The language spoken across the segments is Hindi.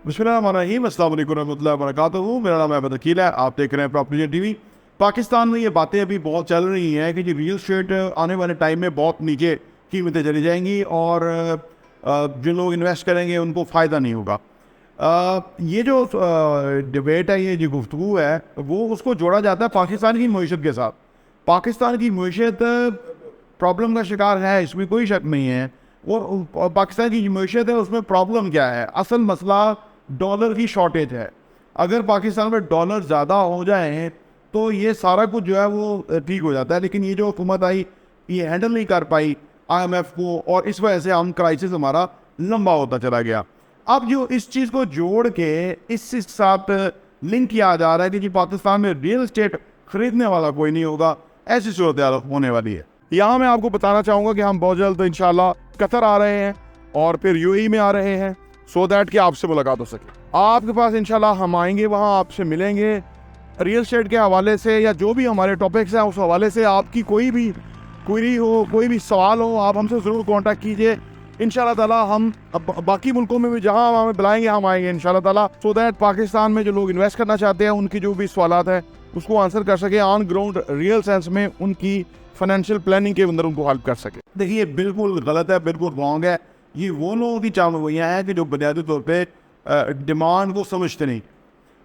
बिस्मिल्लाहिर्रहमानिर्रहीम, अस्सलाम वालेकुम रहमतुल्लाहि व बरकातुहू। मेरा नाम अहमद अकील है, आप देख रहे हैं प्रॉपर्टी टीवी। पाकिस्तान में ये बातें अभी बहुत चल रही हैं कि जी रियल स्टेट आने वाले टाइम में बहुत नीचे कीमतें चली जाएंगी और जिन लोग इन्वेस्ट करेंगे उनको फ़ायदा नहीं होगा। ये जो डिबेट है, ये जो गुफ्तगू है, वो उसको जोड़ा जाता है पाकिस्तान की मईशत के साथ। पाकिस्तान की मईशत प्रॉब्लम का शिकार है, इसमें कोई शक नहीं है। और पाकिस्तान की जो मईशत है उसमें प्रॉब्लम क्या है? असल मसला डॉलर की शॉर्टेज है। अगर पाकिस्तान में डॉलर ज़्यादा हो जाए तो ये सारा कुछ जो है वो ठीक हो जाता है, लेकिन ये जो हुकूमत आई ये हैंडल नहीं कर पाई IMF को, और इस वजह से हम क्राइसिस हमारा लंबा होता चला गया। अब जो इस चीज़ को जोड़ के इस साथ लिंक किया जा रहा है कि जी पाकिस्तान में रियल स्टेट खरीदने वाला कोई नहीं होगा, ऐसी सूरत होने वाली है। यहाँ मैं आपको बताना चाहूँगा कि हम बहुत जल्द इंशाल्लाह कतर आ रहे हैं और फिर UAE में आ रहे हैं, सो दैट कि आपसे मुलाकात हो सके। आपके पास इंशाल्लाह हम आएंगे, वहाँ आपसे मिलेंगे रियल स्टेट के हवाले से या जो भी हमारे टॉपिक्स हैं उस हवाले से। आपकी कोई भी क्वेरी हो, कोई भी सवाल हो, आप हमसे ज़रूर कांटेक्ट कीजिए। इंशाल्लाह ताला हम बाकी मुल्कों में भी जहाँ हमें बुलाएंगे हम आएंगे इंशाल्लाह ताला, सो दैट पाकिस्तान में जो लोग इन्वेस्ट करना चाहते हैं उनकी जो भी सवालात हैं उसको आंसर कर सके, ऑन ग्राउंड रियल सेंस में उनकी फाइनेंशियल प्लानिंग के अंदर उनको हेल्प कर सके। देखिए, बिल्कुल गलत है, बिल्कुल रॉन्ग है। ये वो लोगों की चालवियाँ हैं कि जो बुनियादी तौर पर डिमांड को समझते नहीं,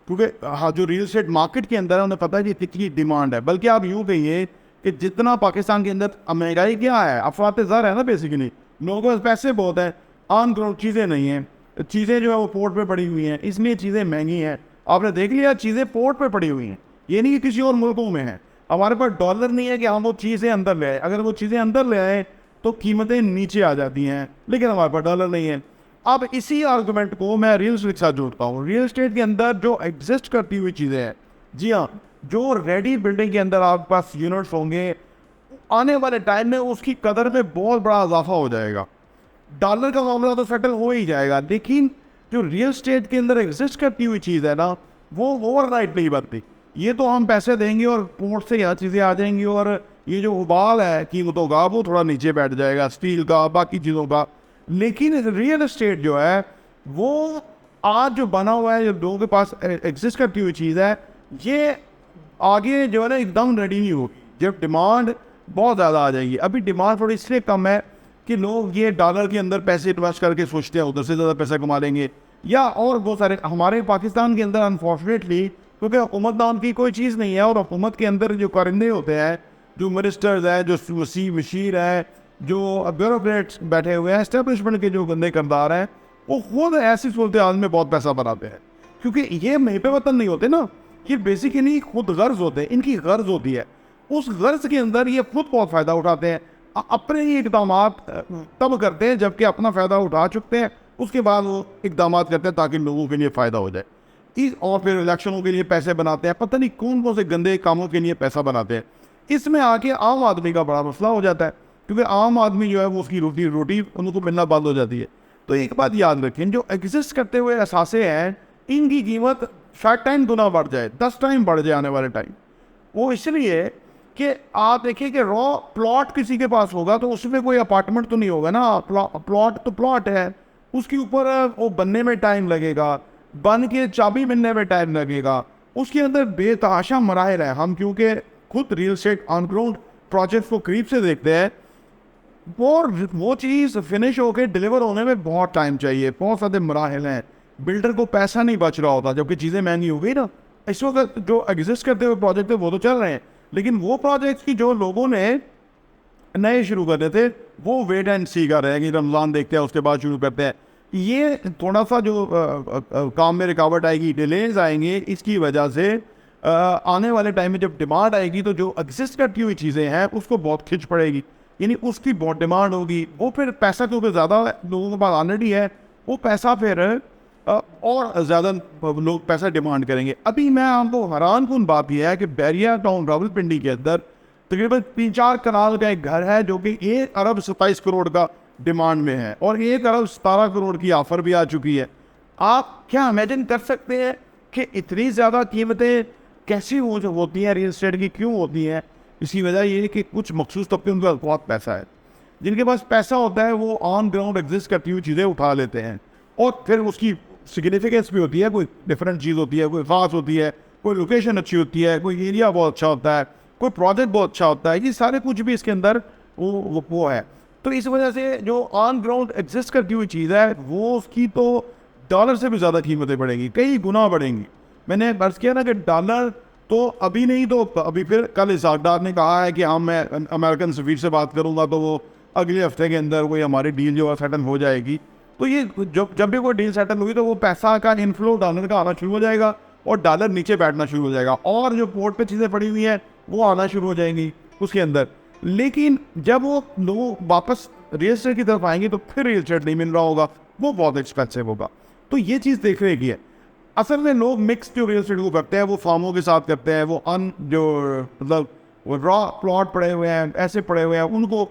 क्योंकि हाँ, जो रियल स्टेट मार्केट के अंदर है उन्हें पता है कि कितनी डिमांड है। बल्कि आप यूँ कहिए कि जितना पाकिस्तान के अंदर महंगाई क्या है, अफवात ज़र है ना, बेसिकली लोगों के पास पैसे बहुत है, ऑन ग्राउंड चीज़ें नहीं हैं। चीज़ें जो है वो पोर्ट पे पड़ी हुई हैं, इसलिए चीज़ें महंगी हैं। आपने देख लिया, चीज़ें पोर्ट पे पड़ी हुई हैं, ये नहीं कि किसी और मुल्कों में है। हमारे पास डॉलर नहीं है कि हम वो चीज़ें अंदर ले आए। अगर वो चीज़ें अंदर ले आए तो कीमतें नीचे आ जाती हैं, लेकिन हमारे पास डॉलर नहीं है। अब इसी आर्गूमेंट को मैं रियल स्टेट के साथ जोड़ता हूँ। रियल स्टेट के अंदर जो एग्जिस्ट करती हुई चीज़ें हैं, जी हाँ, जो रेडी बिल्डिंग के अंदर आपके पास यूनिट्स होंगे, आने वाले टाइम में उसकी कदर में बहुत बड़ा इजाफा हो जाएगा। डॉलर का मामला तो सेटल हो ही जाएगा, लेकिन जो रियल स्टेट के अंदर एग्जिस्ट करती हुई चीज़ है ना, वो ओवरनाइट नहीं बनती। ये तो हम पैसे देंगे और पोर्ट से यहाँ चीज़ें आ जाएंगी और ये जो उबाल है कीमतों का वो थोड़ा नीचे बैठ जाएगा, स्टील का, बाकी चीज़ों का। लेकिन रियल एस्टेट जो है वो आज जो बना हुआ है, जो लोगों के पास एग्जिस्ट करती हुई चीज़ है, ये आगे जो है ना एकदम रेडी नहीं होगी जब डिमांड बहुत ज़्यादा आ जाएगी। अभी डिमांड थोड़ी इसलिए कम है कि लोग ये डॉलर के अंदर पैसे इन्वेस्ट करके सोचते हैं उधर से ज़्यादा पैसा कमा लेंगे, या और बहुत सारे हमारे पाकिस्तान के अंदर अनफॉर्चुनेटली, क्योंकि हुकूमत नाम की कोई चीज़ नहीं है और हुकूमत के अंदर जो कारिंदे होते हैं, जो मिनिस्टर्स हैं, जो वसी मशीर है, जो ब्यूरोक्रेट्स बैठे हुए हैं, एस्टेब्लिशमेंट के जो गंदे करदार हैं, वो खुद ऐसी सूरत हाल में बहुत पैसा बनाते हैं। क्योंकि ये मही पे वतन नहीं होते ना, ये बेसिकली खुद गर्ज होते हैं, इनकी गर्ज होती है। उस गर्ज के अंदर ये खुद बहुत फ़ायदा उठाते हैं। अपने ही इकदाम तब करते हैं जबकि अपना फ़ायदा उठा चुकते हैं, उसके बाद वो इकदाम करते हैं ताकि लोगों के लिए फ़ायदा हो जाए। और फिर इलेक्शनों के लिए पैसे बनाते हैं, पता नहीं कौन कौन से गंदे कामों के लिए पैसा बनाते हैं। इसमें आके आम आदमी का बड़ा मसला हो जाता है, क्योंकि आम आदमी जो है वो उसकी रोटी उनको मिलना बंद हो जाती है। तो एक बात याद रखें, जो एग्जिस्ट करते हुए असासे हैं, इनकी कीमत शायद टाइम गुना बढ़ जाए, 10 टाइम बढ़ जाए आने वाले टाइम। वो इसलिए कि आप देखिए कि रॉ प्लॉट किसी के पास होगा तो उसमें कोई अपार्टमेंट तो नहीं होगा ना, प्लॉट तो प्लॉट है, उसके ऊपर वो बनने में टाइम लगेगा, बन के चाबी मिलने में टाइम लगेगा, उसके अंदर बेतहाशा मराहिल है। हम क्योंकि खुद real estate on ground project को करीब से देखते हैं, वो चीज़ फिनिश होकर डिलीवर होने में बहुत टाइम चाहिए, बहुत सारे मराहिल हैं। बिल्डर को पैसा नहीं बच रहा होता जबकि चीज़ें महंगी हो गई ना। इस वक्त जो एग्जिस्ट करते हुए प्रोजेक्ट है वो तो चल रहे हैं, लेकिन वो प्रोजेक्ट की जो लोगों ने नए शुरू करते थे वो वेट एंड सी कर रहे हैं कि रमज़ान देखते हैं उसके बाद शुरू करते हैं। ये थोड़ा सा जो काम में रुकावट आएगी, डिलेज आएंगे, इसकी वजह से आने वाले टाइम में जब डिमांड आएगी तो जो एग्जिस्ट करती हुई चीज़ें हैं उसको बहुत खिंच पड़ेगी, यानी उसकी बहुत डिमांड होगी। वो फिर पैसा क्योंकि ज़्यादा लोगों के पास ऑलरेडी है, वो पैसा फिर और ज़्यादा लोग पैसा डिमांड करेंगे। अभी मैं आपको हैरान कुन बात यह है कि बैरिया टाउन रावलपिंडी के अंदर तकरीबन 3-4 कनाल का एक घर है जो कि 1 अरब 27 करोड़ का डिमांड में है और 1 अरब 17 करोड़ की ऑफ़र भी आ चुकी है। आप क्या इमेजिन कर सकते हैं कि इतनी ज़्यादा कीमतें कैसी होती हैं रियल एस्टेट की, क्यों होती हैं? इसकी वजह ये है कि कुछ मखसूस तबके उनके पास बहुत पैसा है, जिनके पास पैसा होता है वो ऑन ग्राउंड एग्जिस्ट करती हुई चीज़ें उठा लेते हैं और फिर उसकी सिग्निफिकेंस भी होती है, कोई डिफरेंट चीज़ होती है, कोई ख़ास होती है, कोई लोकेशन अच्छी होती है, कोई एरिया बहुत अच्छा होता है, कोई प्रोजेक्ट बहुत अच्छा होता है, ये सारे कुछ भी इसके अंदर वो है। तो इस वजह से जो ऑन ग्राउंड एग्जिस्ट करती हुई चीज़ है वो उसकी तो डॉलर से भी ज़्यादा कीमतें बढ़ेंगी, कई गुना बढ़ेंगी। मैंने अर्ज़ किया ना कि डॉलर तो अभी नहीं तो अभी फिर कल इसाकदार ने कहा है कि हाँ मैं अमेरिकन सफीर से बात करूँगा तो वो अगले हफ्ते के अंदर कोई हमारी डील जो है सेटल हो जाएगी। तो ये जब भी कोई डील सेटल हुई तो वो पैसा का इनफ्लो डॉलर का आना शुरू हो जाएगा और डॉलर नीचे बैठना शुरू हो जाएगा और जो पोर्ट पे चीज़ें पड़ी हुई हैं वो आना शुरू हो जाएंगी उसके अंदर। लेकिन जब वो लोग वापस रियल एस्टेट की तरफ आएंगे तो फिर रियल एस्टेट नहीं मिल रहा होगा, वो बहुत एक्सपेंसिव होगा। तो ये चीज़ देखने की है। असल में लोग मिक्स जो रियल एस्टेट को करते हैं वो फार्मों के साथ करते हैं, वो मतलब वो रॉ प्लॉट पड़े हुए हैं, ऐसे पड़े हुए हैं, उनको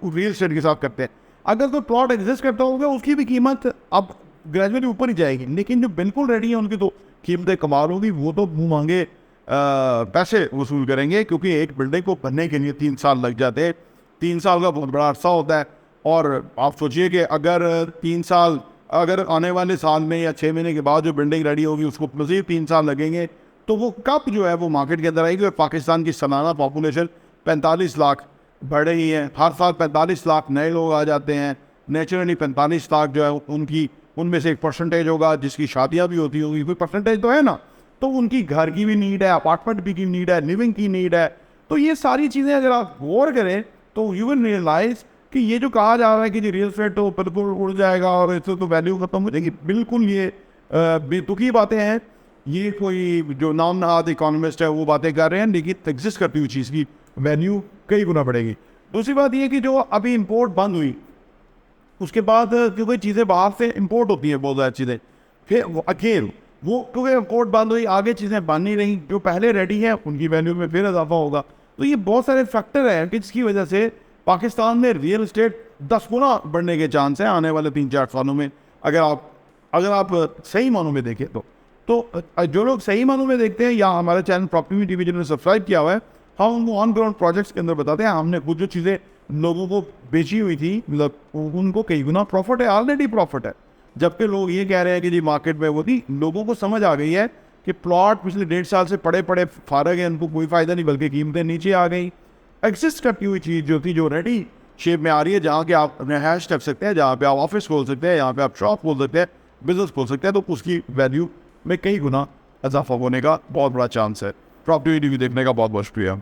रियल एस्टेट के साथ करते हैं। अगर तो प्लॉट एग्जिस्ट करता होगा उसकी भी कीमत अब ग्रेजुअली ऊपर ही जाएगी, लेकिन जो बिल्कुल रेडी है उनकी तो कीमतें कमाल होगी, वो तो मुँह मांगे पैसे वसूल करेंगे, क्योंकि एक बिल्डिंग को बनने के लिए 3 साल लग जाते हैं। 3 साल का बहुत बड़ा अरसा होता है। और आप सोचिए कि अगर 3 साल, अगर आने वाले साल में या 6 महीने के बाद जो बिल्डिंग रेडी होगी उसको मज़ीद 3 साल लगेंगे, तो वो कब जो है वो मार्केट के अंदर आएगी। और पाकिस्तान की सालाना पॉपुलेशन 45 लाख बढ़ रही है, हर साल 45 लाख नए लोग आ जाते हैं। नेचुरली 45 लाख जो है उनमें से एक परसेंटेज होगा जिसकी शादियाँ भी होती होगी, कोई परसेंटेज तो है ना, तो उनकी घर की भी नीड है, अपार्टमेंट भी की नीड है, लिविंग की नीड है। तो ये सारी चीज़ें अगर आप गौर करें तो यू विल रियलाइज कि ये जो कहा जा रहा है कि जी रियल एस्टेट तो बिल्कुल उड़ जाएगा और इससे तो वैल्यू खत्म हो जाएगी, बिल्कुल ये बेतुकी बातें हैं। ये कोई जो नाम नहाद इकोनॉमिस्ट है वो बातें कर रहे हैं, लेकिन एग्जिस्ट करती हुई चीज़ की वैल्यू कई गुना बढ़ेगी। दूसरी बात ये कि जो अभी इंपोर्ट बंद हुई उसके बाद क्योंकि चीज़ें बाहर से इंपोर्ट होती हैं बहुत ज़्यादा चीज़ें, फिर वो क्योंकि इंपोर्ट बंद हुई, आगे चीज़ें बन नहीं रही, जो पहले रेडी हैं उनकी वैल्यू में फिर इजाफा होगा। तो ये बहुत सारे फैक्टर हैं कि जिसकी वजह से पाकिस्तान में रियल एस्टेट 10 गुना बढ़ने के चांस हैं आने वाले 3-4 सालों में। अगर आप सही मानों में देखें तो जो लोग सही मानों में देखते हैं या हमारे चैनल प्रॉपर्टी टीवी जिन्होंने सब्सक्राइब किया हुआ है, हम उनको ऑन ग्राउंड प्रोजेक्ट्स के अंदर बताते हैं। हमने कुछ जो चीज़ें लोगों को बेची हुई थी, मतलब उनको कई गुना प्रॉफिट है, ऑलरेडी प्रॉफिट है। जबकि लोग ये कह रहे हैं कि जी मार्केट में वो थी, लोगों को समझ आ गई है कि प्लॉट पिछले 1.5 साल से पड़े फारग है, उनको कोई फ़ायदा नहीं, बल्कि कीमतें नीचे आ गई। एग्जिस्ट करती हुई चीज़ जो थी, जो रेडी शेप में आ रही है, जहाँ के आप रहायश कर सकते हैं, जहाँ पे आप ऑफिस खोल सकते हैं, यहाँ पे आप शॉप खोल सकते हैं, बिजनेस खोल सकते हैं, तो उसकी वैल्यू में कई गुना इजाफा होने का बहुत बड़ा चांस है। प्रॉपर्टी टीवी देखने का बहुत बहुत शुक्रिया।